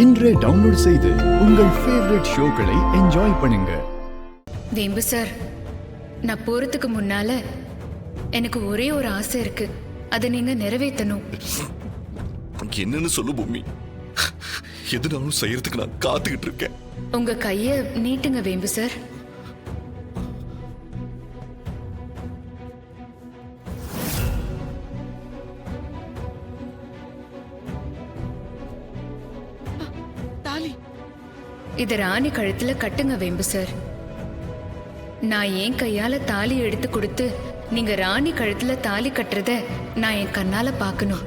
இன்றே டவுன்லோட் செய்து உங்கள் ஃபேவரட் ஷோக்களை என்ஜாய் பண்ணுங்க. வேம்பு சார், நான் போறதுக்கு முன்னால எனக்கு ஒரே ஒரு ஆசை இருக்கு, அதை நீங்க நிறைவேற்றணும். என்னன்னு சொல்லு பூமி, எதுனாலும் செய்யறதுக்கு நான் காத்துக்கிட்டு இருக்கேன். உங்க கைய நீட்டுங்க வேம்பு சார். இத ராணி கழுத்துல கட்டுங்க வேம்பு சார். நான் என் கையால தாலி எடுத்து கொடுத்து நீங்க ராணி கழுத்துல தாலி கட்டுறத நான் என் கண்ணால பாக்கணும்.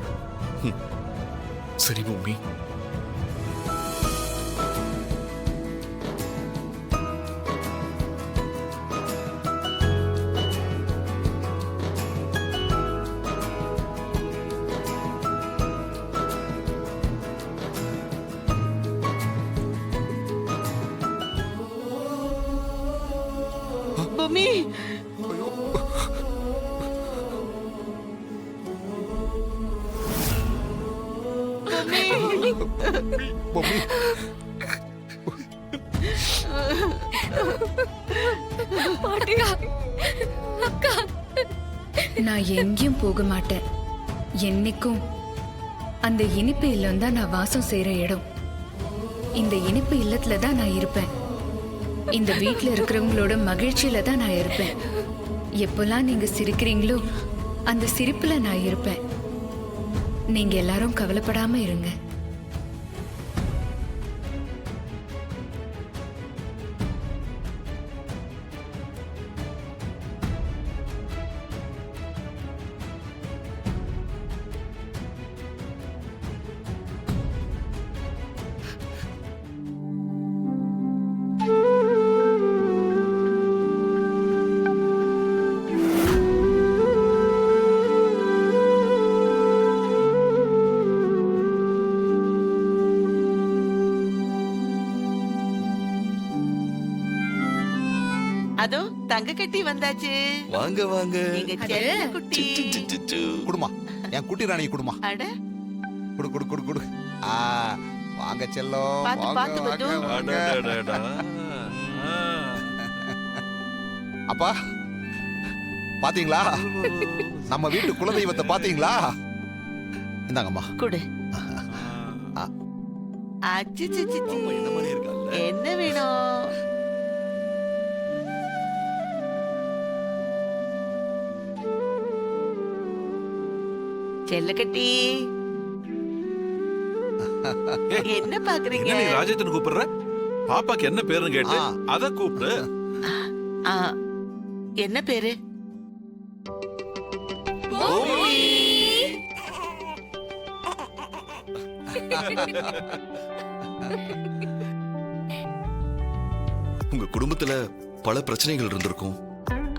சரி பூமி. பூமி, பூமி, நான் எங்கேயும் போக மாட்டேன். என்னைக்கும் அந்த இனிப்பு இல்லம் தான் நான் வாசம் செய்யற இடம். இந்த இனிப்பு இல்லத்துல தான் நான் இருப்பேன். இந்த வீட்டுல இருக்கிறவங்களோட மகிழ்ச்சியில தான் நான் இருப்பேன். எப்பெல்லாம் நீங்க சிரிக்கிறீங்களோ அந்த சிரிப்புல நான் இருப்பேன். நீங்க எல்லாரும் கவலைப்படாம இருங்க. அதோ தங்க கட்டி வந்தாச்சு. வாங்க வாங்க. எங்க செல்ல குட்டி. குடுமா, என் குட்டி ராணி குடுமா. அட குடு குடு குடு குடு. வாங்க செல்லம். பாத்து பாத்து பது. அப்பா பாத்தீங்களா, நம்ம வீட்டு குலதெய்வத்தை பாத்தீங்களா? இந்தாங்கம்மா. குடு. அச்சி சிச்சி. என்ன மாதிரி இருக்காங்க? என்ன வேணும்? செல்லக்கட்டி, என்ன பாக்குறீங்க? என்ன நீ ராஜேந்திரன் கூப்பிடுற? பாப்பாக்கு என்ன பேருன்னு கேட்டு அத கூப்பிடு. என்ன பேரு? உங்க குடும்பத்துல பல பிரச்சனைகள் இருந்திருக்கும்.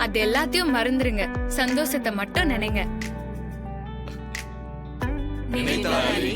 அது எல்லாத்தையும் மறந்துருங்க, சந்தோஷத்தை மட்டும் நினைங்க. நினைத்தாலே